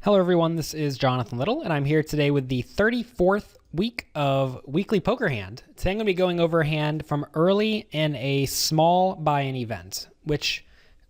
Hello everyone, this is Jonathan Little, and I'm here today with the 34th week of Weekly Poker Hand. Today I'm going to be going over a hand from early in a small buy-in event, which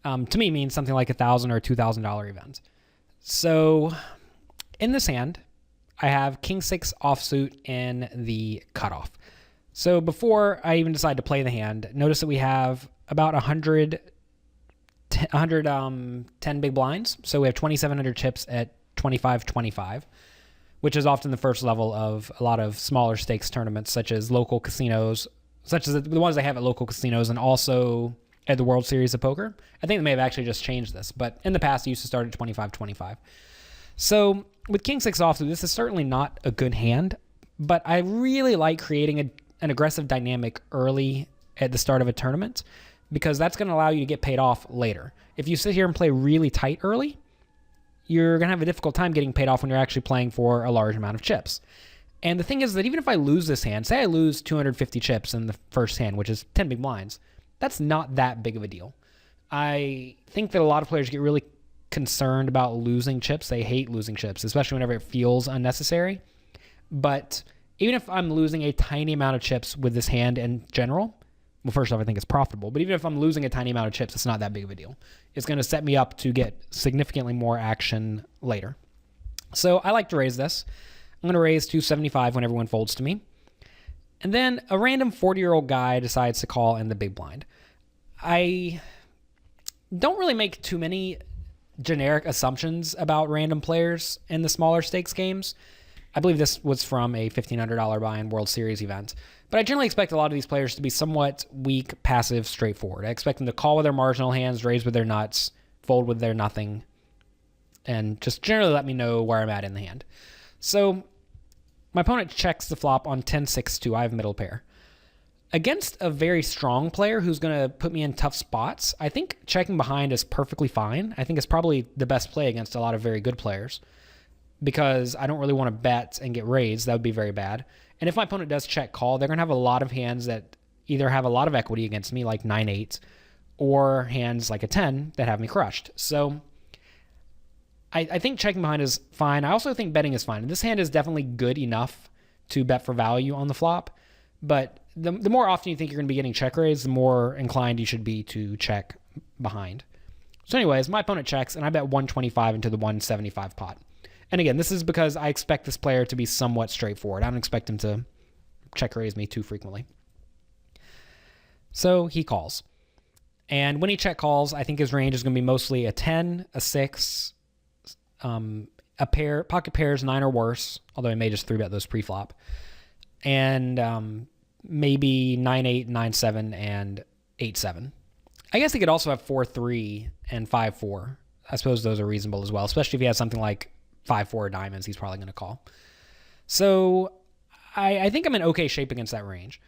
to me means something like $1,000 or $2,000 event. So in this hand, I have King 6 offsuit in the cutoff. So before I even decide to play the hand, notice that we have about 110 big blinds. So we have 2,700 chips at 25-25, which is often the first level of a lot of smaller stakes tournaments, such as local casinos, such as the ones they have at local casinos and also at the World Series of Poker. I think they may have actually just changed this, but in the past, it used to start at 25-25. So with King 6 offsuit, this is certainly not a good hand, but I really like creating an aggressive dynamic early at the start of a tournament, because that's going to allow you to get paid off later. If you sit here and play really tight early, you're going to have a difficult time getting paid off when you're actually playing for a large amount of chips. And the thing is that even if I lose this hand, say I lose 250 chips in the first hand, which is 10 big blinds, that's not that big of a deal. I think that a lot of players get really concerned about losing chips. They hate losing chips, especially whenever it feels unnecessary. But even if I'm losing a tiny amount of chips with this hand in general, well, first off, I think it's profitable, but even if I'm losing a tiny amount of chips, it's not that big of a deal. It's going to set me up to get significantly more action later. So I like to raise this. I'm going to raise 275 when everyone folds to me. And then a random 40-year-old guy decides to call in the big blind. I don't really make too many generic assumptions about random players in the smaller stakes games. I believe this was from a $1,500 buy-in World Series event. But I generally expect a lot of these players to be somewhat weak, passive, straightforward. I expect them to call with their marginal hands, raise with their nuts, fold with their nothing, and just generally let me know where I'm at in the hand. So my opponent checks the flop on 10-6-2. I have middle pair. Against a very strong player who's going to put me in tough spots, I think checking behind is perfectly fine. I think it's probably the best play against a lot of very good players, because I don't really want to bet and get raised. That would be very bad. And if my opponent does check call, they're going to have a lot of hands that either have a lot of equity against me, like 9-8, or hands like a 10 that have me crushed. So I think checking behind is fine. I also think betting is fine. This hand is definitely good enough to bet for value on the flop, but the more often you think you're going to be getting check raised, the more inclined you should be to check behind. So anyways, my opponent checks, and I bet 125 into the 175 pot. And again, this is because I expect this player to be somewhat straightforward. I don't expect him to check raise me too frequently. So he calls. And when he check calls, I think his range is going to be mostly a 10, a 6, a pair, pocket pairs, 9 or worse, although I may just 3-bet those pre-flop, and maybe 9-8, 9-7, and 8-7. I guess he could also have 4-3 and 5-4. I suppose those are reasonable as well, especially if he has something like 5-4 diamonds, he's probably going to call. So I think I'm in okay shape against that range.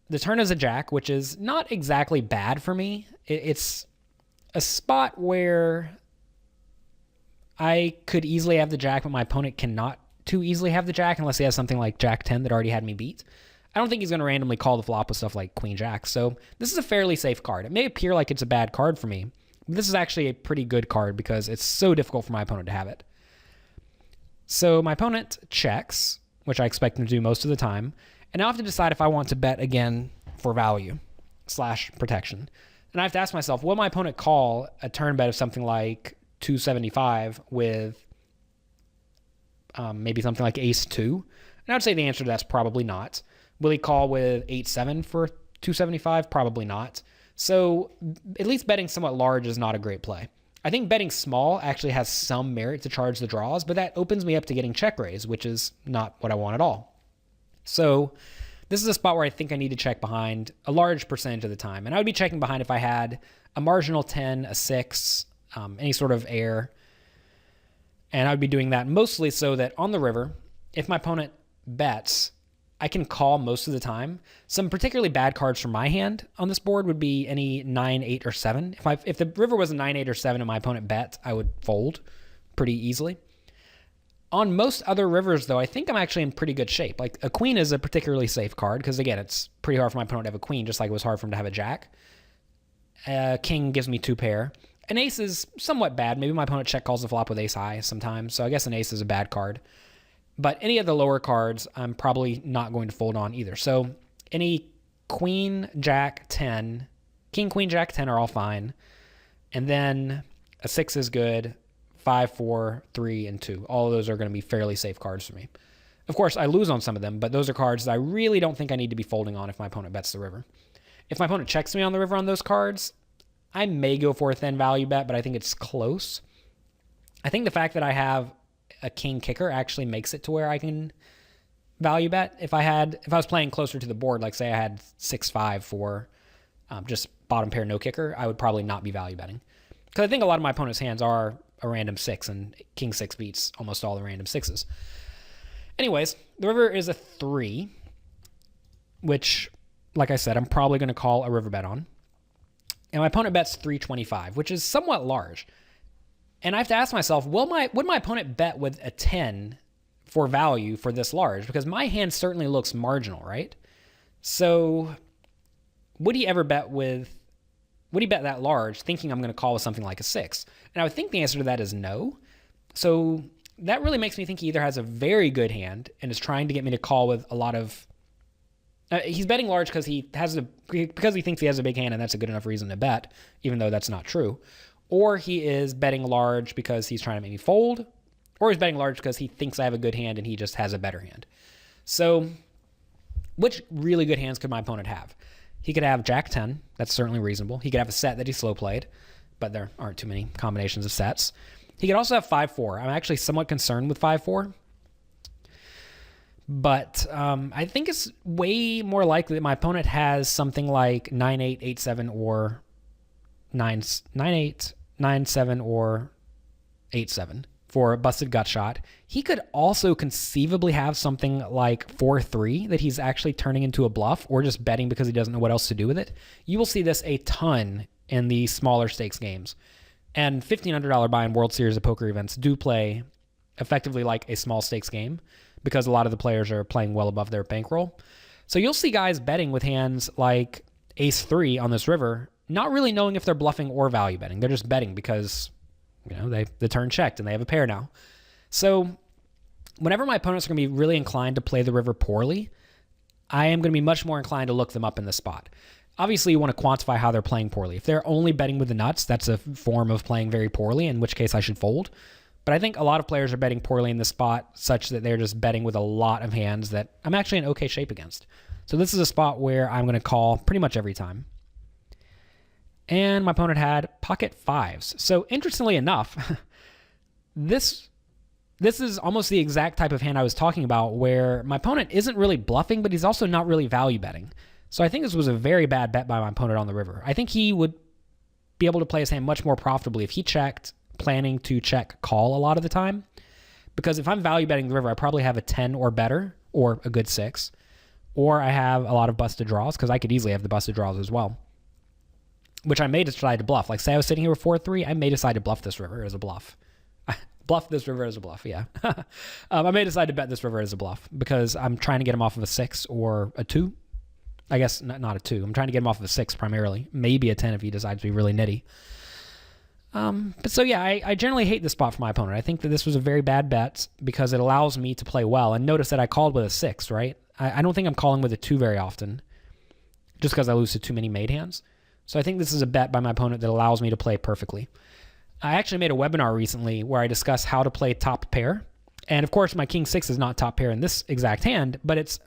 The turn is a jack, which is not exactly bad for me. It's a spot where I could easily have the jack, but my opponent cannot too easily have the jack unless he has something like jack 10 that already had me beat. I don't think he's going to randomly call the flop with stuff like queen jack. So this is a fairly safe card. It may appear like it's a bad card for me, but this is actually a pretty good card because it's so difficult for my opponent to have it. So my opponent checks, which I expect him to do most of the time, and I have to decide if I want to bet again for value / protection. And I have to ask myself, will my opponent call a turn bet of something like 275 with maybe something like ace 2? And I would say the answer to that's probably not. Will he call with 8-7 for 275? Probably not. So at least betting somewhat large is not a great play. I think betting small actually has some merit to charge the draws, but that opens me up to getting check raise, which is not what I want at all. So this is a spot where I think I need to check behind a large percentage of the time. And I would be checking behind if I had a marginal 10, a 6, any sort of air. And I would be doing that mostly so that on the river, if my opponent bets, I can call most of the time. Some particularly bad cards from my hand on this board would be any 9, 8, or 7. If the river was a 9, 8, or 7 and my opponent bet, I would fold pretty easily. On most other rivers, though, I think I'm actually in pretty good shape. Like, a queen is a particularly safe card because, again, it's pretty hard for my opponent to have a queen, just like it was hard for him to have a jack. King gives me 2 pair. an ace is somewhat bad. Maybe my opponent check calls the flop with ace high sometimes, so I guess an ace is a bad card. But any of the lower cards, I'm probably not going to fold on either. So any queen, jack, 10, king, queen, jack, 10 are all fine. And then a 6 is good, 5, 4, 3, and 2. All of those are going to be fairly safe cards for me. Of course, I lose on some of them, but those are cards that I really don't think I need to be folding on if my opponent bets the river. If my opponent checks me on the river on those cards, I may go for a thin value bet, but I think it's close. I think the fact that I have a king kicker actually makes it to where I can value bet. If I was playing closer to the board, like say I had 6-5 for just bottom pair no kicker, I would probably not be value betting. Because I think a lot of my opponent's hands are a random 6, and king 6 beats almost all the random 6s. Anyways, the river is a 3, which, like I said, I'm probably going to call a river bet on. And my opponent bets 325, which is somewhat large. And I have to ask myself, would my opponent bet with a 10 for value for this large? Because my hand certainly looks marginal, right? So would he bet that large thinking I'm going to call with something like a 6? And I would think the answer to that is no. So that really makes me think he either has a very good hand and is trying to get me to call with a lot of... he's betting large because he thinks he has a big hand, and that's a good enough reason to bet, even though that's not true. Or he is betting large because he's trying to make me fold, or he's betting large because he thinks I have a good hand and he just has a better hand. So which really good hands could my opponent have? He could have jack 10. That's certainly reasonable. He could have a set that he slow played, but there aren't too many combinations of sets. He could also have 5-4. I'm actually somewhat concerned with 5-4. But I think it's way more likely that my opponent has something like 9-8, 8-7, or 9-8, 9-7, or 8-7 for a busted gut shot. He could also conceivably have something like 4-3 that he's actually turning into a bluff, or just betting because he doesn't know what else to do with it. You will see this a ton in the smaller stakes games. And $1,500 buy-in World Series of Poker events do play effectively like a small stakes game, because a lot of the players are playing well above their bankroll. So you'll see guys betting with hands like ace-3 on this river, not really knowing if they're bluffing or value betting. They're just betting because, the turn checked and they have a pair now. So whenever my opponents are going to be really inclined to play the river poorly, I am going to be much more inclined to look them up in this spot. Obviously, you want to quantify how they're playing poorly. If they're only betting with the nuts, that's a form of playing very poorly, in which case I should fold. But I think a lot of players are betting poorly in this spot, such that they're just betting with a lot of hands that I'm actually in okay shape against. So this is a spot where I'm going to call pretty much every time. And my opponent had pocket 5s. So interestingly enough, this is almost the exact type of hand I was talking about, where my opponent isn't really bluffing, but he's also not really value betting. So I think this was a very bad bet by my opponent on the river. I think he would be able to play his hand much more profitably if he checked, planning to check call a lot of the time. Because if I'm value betting the river, I probably have a 10 or better, or a good 6. Or I have a lot of busted draws, because I could easily have the busted draws as well, which I may decide to bluff. Like say I was sitting here with 4-3, I may decide to bluff this river as a bluff. Bluff this river as a bluff, yeah. I may decide to bet this river as a bluff because I'm trying to get him off of a 6 or a 2. I guess not a 2. I'm trying to get him off of a 6 primarily. Maybe a 10 if he decides to be really nitty. But so yeah, I generally hate this spot for my opponent. I think that this was a very bad bet because it allows me to play well. And notice that I called with a 6, right? I don't think I'm calling with a 2 very often, just because I lose to too many made hands. So I think this is a bet by my opponent that allows me to play perfectly. I actually made a webinar recently where I discuss how to play top pair. And of course, my king 6 is not top pair in this exact hand, but it's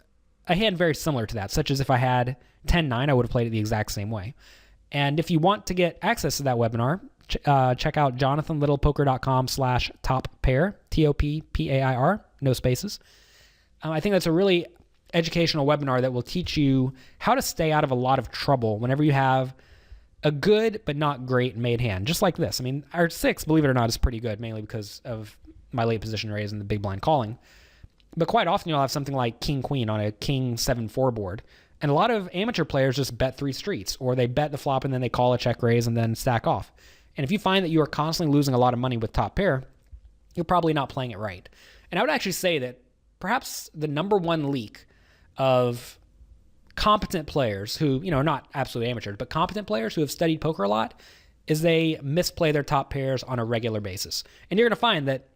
a hand very similar to that, such as if I had 10-9, I would have played it the exact same way. And if you want to get access to that webinar, check out jonathanlittlepoker.com/top pair, TOPPAIR, no spaces. I think that's a really educational webinar that will teach you how to stay out of a lot of trouble whenever you have a good but not great made hand, just like this. I mean, our 6, believe it or not, is pretty good, mainly because of my late position raise and the big blind calling. But quite often you'll have something like king queen on a king 7-4 board, and a lot of amateur players just bet 3 streets, or they bet the flop and then they call a check raise and then stack off. And if you find that you are constantly losing a lot of money with top pair, you're probably not playing it right. And I would actually say that perhaps the number one leak of competent players who, are not absolute amateurs, but competent players who have studied poker a lot, is they misplay their top pairs on a regular basis. And you're going to find that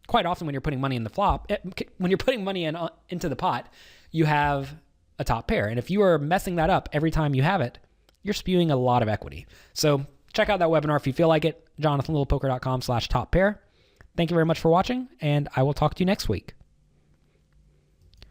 quite often when you're putting money in the flop, when you're putting money into the pot, you have a top pair. And if you are messing that up every time you have it, you're spewing a lot of equity. So check out that webinar if you feel like it, jonathanlittlepoker.com/top pair. Thank you very much for watching, and I will talk to you next week.